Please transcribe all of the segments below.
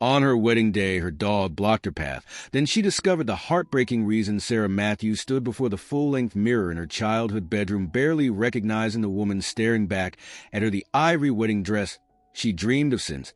On her wedding day, her dog blocked her path. Then she discovered the heartbreaking reason Sarah Matthews stood before the full-length mirror in her childhood bedroom, barely recognizing the woman staring back at her the ivory wedding dress she dreamed of since.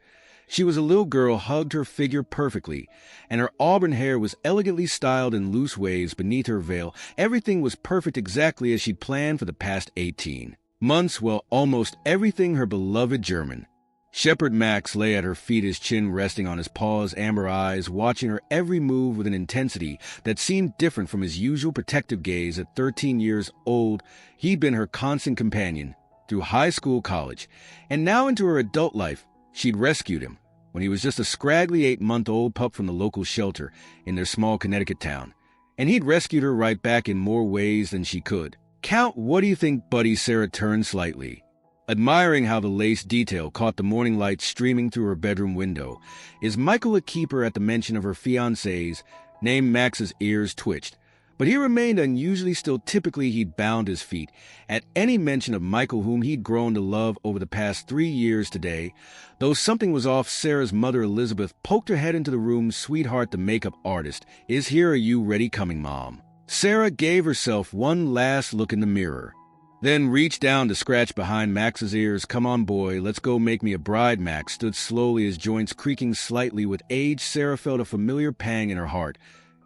She was a little girl, hugged her figure perfectly, and her auburn hair was elegantly styled in loose waves beneath her veil. Everything was perfect, exactly as she'd planned for the past 18 months. Well, almost everything. Her beloved German Shepherd Max lay at her feet, his chin resting on his paws, amber eyes watching her every move with an intensity that seemed different from his usual protective gaze. At 13 years old, he'd been her constant companion through high school, college, and now into her adult life. She'd rescued him when he was just a scraggly 8-month-old pup from the local shelter in their small Connecticut town, and he'd rescued her right back in more ways than she could count. "What do you think, buddy?" Sarah turned slightly, admiring how the lace detail caught the morning light streaming through her bedroom window. "Is Michael a keeper?" At the mention of her fiancé's name, Max's ears twitched, but he remained unusually still. Typically, he'd bound his feet at any mention of Michael, whom he'd grown to love over the past 3 years. Today, though, something was off. Sarah's mother, Elizabeth, poked her head into the room. "Sweetheart, the makeup artist is here. Are you ready?" "Coming, Mom." Sarah gave herself one last look in the mirror, then reached down to scratch behind Max's ears. "Come on, boy, let's go make me a bride." Max stood slowly, his joints creaking slightly with age. Sarah felt a familiar pang in her heart.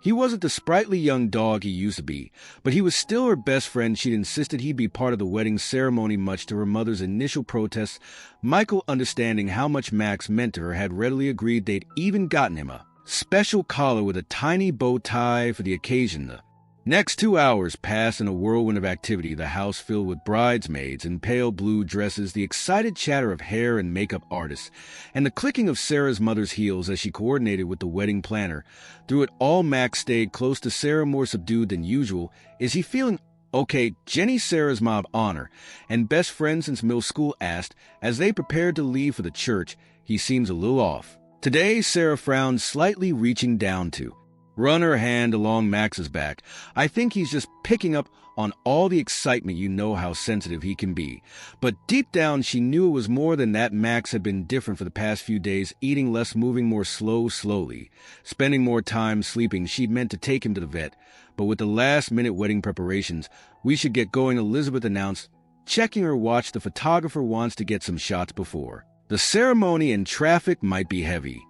He wasn't the sprightly young dog he used to be, but he was still her best friend. She'd insisted he'd be part of the wedding ceremony, much to her mother's initial protests. Michael, understanding how much Max meant to her, had readily agreed. They'd even gotten him a special collar with a tiny bow tie for the occasion. The next 2 hours passed in a whirlwind of activity, the house filled with bridesmaids in pale blue dresses, the excited chatter of hair and makeup artists, and the clicking of Sarah's mother's heels as she coordinated with the wedding planner. Through it all, Max stayed close to Sarah, more subdued than usual. "Is he feeling okay?" Jenny, Sarah's mom of honor and best friend since middle school, asked as they prepared to leave for the church. "He seems a little off today." Sarah frowned slightly, reaching down to run her hand along Max's back. "I think he's just picking up on all the excitement. You know how sensitive he can be." But deep down, she knew it was more than that. Max had been different for the past few days, eating less, moving more slowly, spending more time sleeping. She'd meant to take him to the vet, but with the last-minute wedding preparations, "We should get going," Elizabeth announced, checking her watch. "The photographer wants to get some shots before the ceremony, and traffic might be heavy."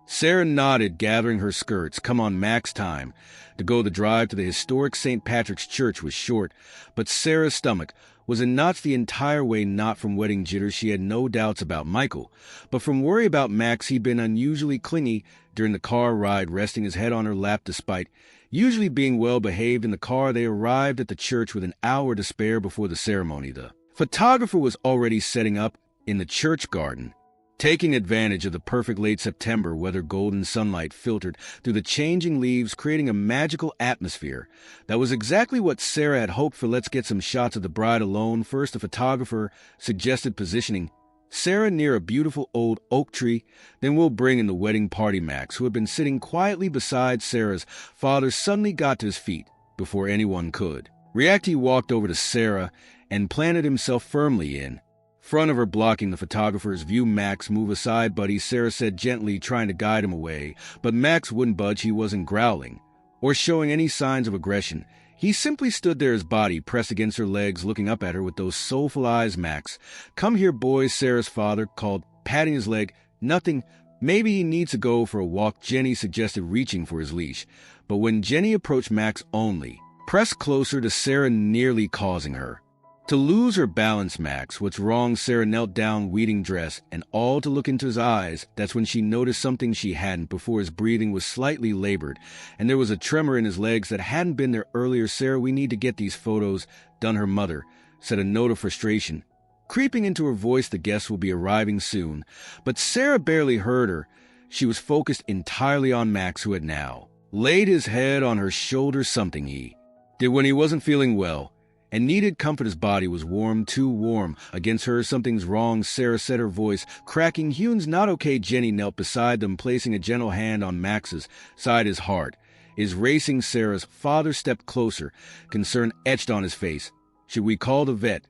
Sarah nodded, gathering her skirts. "Come on, Max." Time to go. The drive to the historic St. Patrick's Church was short, but Sarah's stomach was in knots the entire way, not from wedding jitters. She had no doubts about Michael, but from worry about Max. He'd been unusually clingy during the car ride, resting his head on her lap despite usually being well behaved in the car. They arrived at the church with an hour to spare before the ceremony. The photographer was already setting up in the church garden, taking advantage of the perfect late September weather. Golden sunlight filtered through the changing leaves, creating a magical atmosphere. That was exactly what Sarah had hoped for. "Let's get some shots of the bride alone first," the photographer suggested, positioning Sarah near a beautiful old oak tree. "Then we'll bring in the wedding party." Max, who had been sitting quietly beside Sarah's father, suddenly got to his feet before anyone could react. He walked over to Sarah and planted himself firmly in front of her, blocking the photographer's view. "Max, move aside, buddy," Sarah said gently, trying to guide him away. But Max wouldn't budge. He wasn't growling or showing any signs of aggression. He simply stood there, his body pressed against her legs, looking up at her with those soulful eyes. "Max, come here, boy," Sarah's father called, patting his leg. "Nothing. Maybe he needs to go for a walk," Jenny suggested, reaching for his leash. But when Jenny approached, Max only pressed closer to Sarah, nearly causing her to lose her balance. "Max, what's wrong?" Sarah knelt down, weeding dress and all, to look into his eyes. That's when she noticed something she hadn't before. His breathing was slightly labored, and there was a tremor in his legs that hadn't been there earlier. "Sarah, we need to get these photos done," her mother said, a note of frustration creeping into her voice. "The guests will be arriving soon." But Sarah barely heard her. She was focused entirely on Max, who had now laid his head on her shoulder, something he did when he wasn't feeling well and needed comfort. His body was warm, too warm against her. "Something's wrong," Sarah said, her voice cracking. "Hugh's not okay." Jenny knelt beside them, placing a gentle hand on Max's side. "His heart is racing." Sarah's father stepped closer, concern etched on his face. "Should we call the vet?"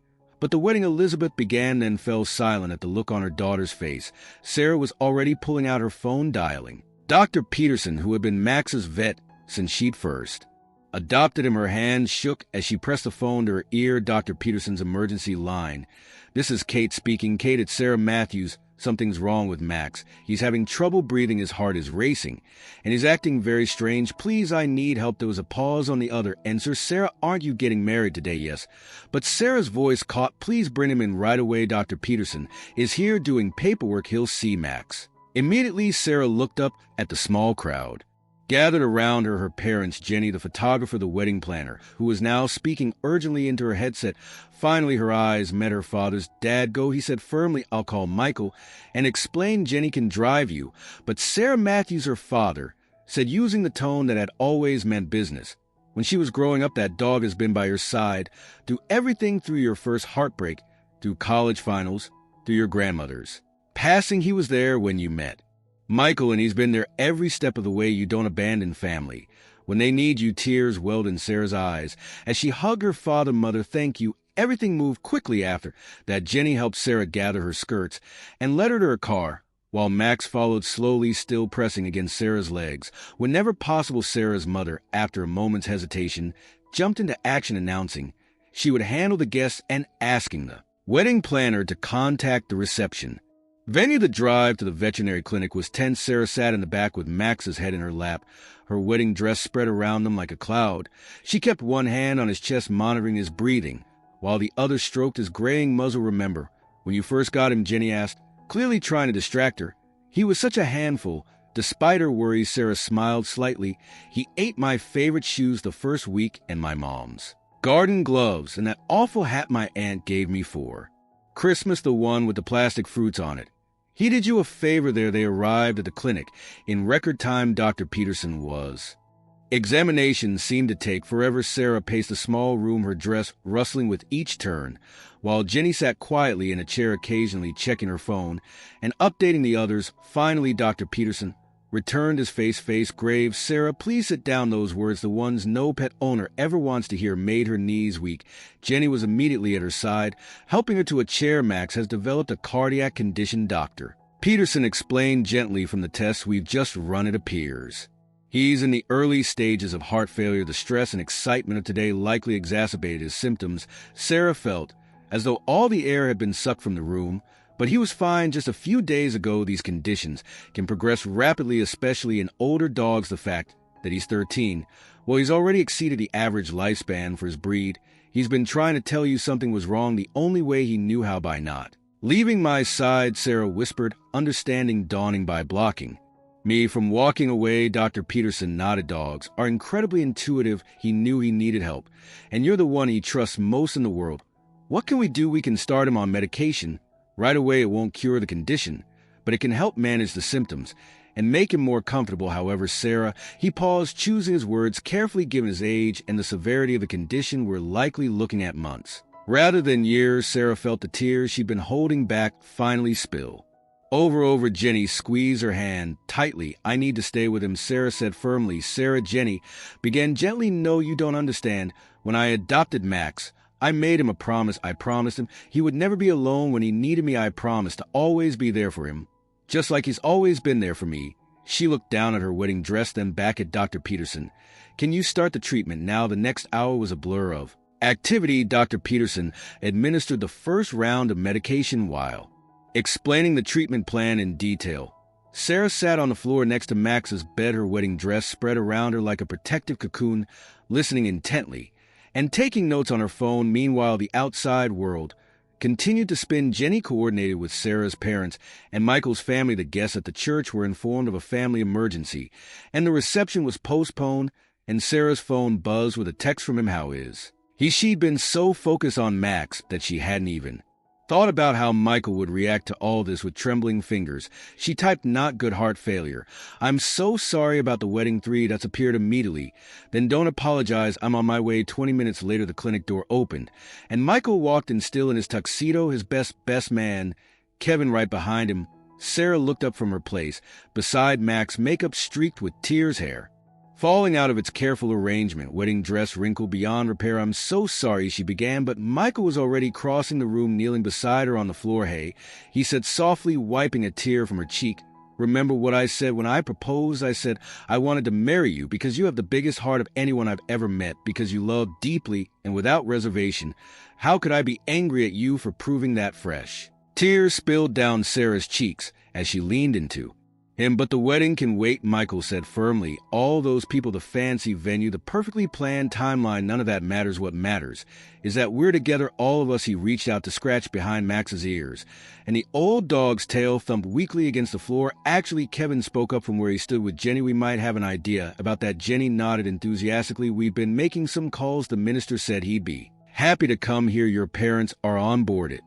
But the wedding Elizabeth began then fell silent at the look on her daughter's face. Sarah was already pulling out her phone, dialing. Dr. Peterson, who had been Max's vet since she'd first adopted him, her hand shook as she pressed the phone to her ear. Dr. Peterson's emergency line. "This is Kate speaking. Kate, it's Sarah Matthews. Something's wrong with Max. He's having trouble breathing, his heart is racing, and he's acting very strange. Please, I need help." There was a pause on the other end. "Sir, Sarah, aren't you getting married today?" "Yes." But Sarah's voice caught. "Please bring him in right away. Dr. Peterson is here doing paperwork. He'll see Max." Immediately, Sarah looked up at the small crowd. Gathered around her, her parents, Jenny, the photographer, the wedding planner, who was now speaking urgently into her headset. Finally, her eyes met her father's. "Dad, go," he said firmly. "I'll call Michael and explain Jenny can drive you." But Sarah Matthews, her father, said, using the tone that had always meant business. "When she was growing up, that dog has been by your side through everything, through your first heartbreak, through college finals, through your grandmother's passing. He was there when you met, Michael, and he's been there every step of the way. You don't abandon family when they need you." Tears welled in Sarah's eyes as she hugged her father. "Mother, thank you." Everything moved quickly after that. Jenny helped Sarah gather her skirts and led her to her car, while Max followed slowly, still pressing against Sarah's legs. Whenever possible, Sarah's mother, after a moment's hesitation, jumped into action, announcing she would handle the guests and asking the wedding planner to contact the reception venue. The drive to the veterinary clinic was tense. Sarah sat in the back with Max's head in her lap, her wedding dress spread around them like a cloud. She kept one hand on his chest, monitoring his breathing, while the other stroked his graying muzzle. "Remember when you first got him?" Jenny asked, clearly trying to distract her. "He was such a handful." Despite her worries, Sarah smiled slightly. "He ate my favorite shoes the first week and my mom's garden gloves and that awful hat my aunt gave me for Christmas, the one with the plastic fruits on it. He did you a favor there." They arrived at the clinic in record time. Dr. Peterson was. Examinations seemed to take forever. Sarah paced the small room, her dress rustling with each turn, while Jenny sat quietly in a chair, occasionally checking her phone and updating the others. Finally, Dr. Peterson returned, his face grave. "Sarah, please sit down." Those words, the ones no pet owner ever wants to hear, made her knees weak. Jenny was immediately at her side, helping her to a chair. "Max has developed a cardiac condition, Dr. Peterson explained gently. "From the tests we've just run, it appears he's in the early stages of heart failure. The stress and excitement of today likely exacerbated his symptoms." Sarah felt as though all the air had been sucked from the room. But he was fine just a few days ago. These conditions can progress rapidly, especially in older dogs. The fact that he's 13, well, he's already exceeded the average lifespan for his breed. He's been trying to tell you something was wrong the only way he knew how, by not leaving my side. Sarah whispered, understanding dawning by blocking me from walking away. Dr. Peterson nodded. "Dogs are incredibly intuitive. He knew he needed help, and you're the one he trusts most in the world. What can we do?" "We can start him on medication. Right away, it won't cure the condition, but it can help manage the symptoms and make him more comfortable." "However, Sarah," he paused, choosing his words carefully. "Given his age and the severity of the condition, we're likely looking at months rather than years." Sarah felt the tears she'd been holding back finally spill over. Jenny squeezed her hand tightly. "I need to stay with him," Sarah said firmly. "Sarah," Jenny began gently, "no, you don't understand. When I adopted Max, I made him a promise. I promised him he would never be alone when he needed me. I promised to always be there for him, just like he's always been there for me." She looked down at her wedding dress, then back at Dr. Peterson. "Can you start the treatment now?" The next hour was a blur of activity. Dr. Peterson administered the first round of medication while explaining the treatment plan in detail. Sarah sat on the floor next to Max's bed, her wedding dress spread around her like a protective cocoon, listening intently and taking notes on her phone. Meanwhile, the outside world continued to spin. Jenny coordinated with Sarah's parents and Michael's family. The guests at the church were informed of a family emergency, and the reception was postponed, and Sarah's phone buzzed with a text from him. "How is he?" She'd been so focused on Max that she hadn't even thought about how Michael would react to all this. With trembling fingers, she typed, "Not good, heart failure. I'm so sorry about the wedding." 3 that's appeared immediately. "Then don't apologize. I'm on my way." 20 minutes later, the clinic door opened, and Michael walked in, still in his tuxedo, his best man, Kevin, right behind him. Sarah looked up from her place beside Max, makeup streaked with tears, hair falling out of its careful arrangement, wedding dress wrinkled beyond repair. "I'm so sorry," she began, but Michael was already crossing the room, kneeling beside her on the floor. "Hey," he said softly, wiping a tear from her cheek. "Remember what I said when I proposed? I said I wanted to marry you because you have the biggest heart of anyone I've ever met, because you love deeply and without reservation. How could I be angry at you for proving that fresh?" Tears spilled down Sarah's cheeks as she leaned into him. "But the wedding can wait," Michael said firmly. "All those people, the fancy venue, the perfectly planned timeline, none of that matters. What matters is that we're together, all of us." He reached out to scratch behind Max's ears, and the old dog's tail thumped weakly against the floor. "Actually," Kevin spoke up from where he stood with Jenny, "we might have an idea about that." Jenny nodded enthusiastically. "We've been making some calls. The minister said he'd be happy to come here. Your parents are on board. It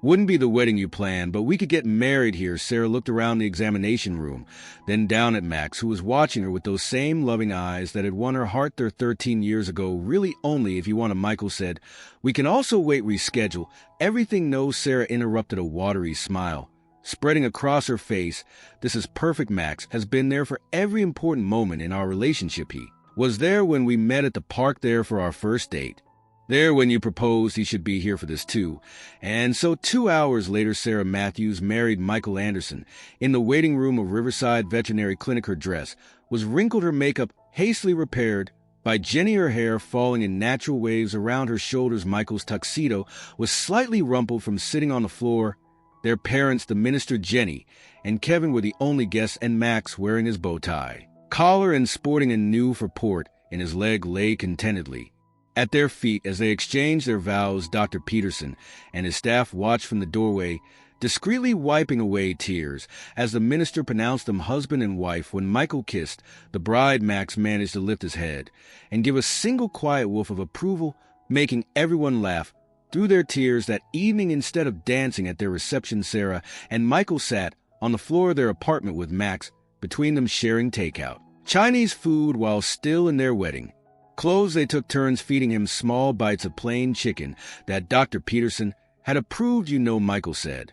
wouldn't be the wedding you planned, but we could get married here." Sarah looked around the examination room, then down at Max, who was watching her with those same loving eyes that had won her heart there 13 years ago. "Really, only if you want to," Michael said. "We can also wait, reschedule everything." "No," Sarah interrupted, a watery smile spreading across her face. "This is perfect. Max has been there for every important moment in our relationship. He was there when we met at the park, there for our first date, there when you proposed. He should be here for this too." And so 2 hours later, Sarah Matthews married Michael Anderson in the waiting room of Riverside Veterinary Clinic. Her dress was wrinkled, her makeup hastily repaired by Jenny, her hair falling in natural waves around her shoulders. Michael's tuxedo was slightly rumpled from sitting on the floor. Their parents, the minister, Jenny, and Kevin were the only guests, and Max, wearing his bow tie collar and sporting a new for port in his leg, lay contentedly at their feet. As they exchanged their vows, Dr. Peterson and his staff watched from the doorway, discreetly wiping away tears as the minister pronounced them husband and wife. When Michael kissed the bride, Max managed to lift his head and give a single quiet woof of approval, making everyone laugh through their tears. That evening, instead of dancing at their reception, Sarah and Michael sat on the floor of their apartment with Max between them, sharing takeout Chinese food while still in their wedding clothes. They took turns feeding him small bites of plain chicken that Dr. Peterson had approved. "You know," Michael said,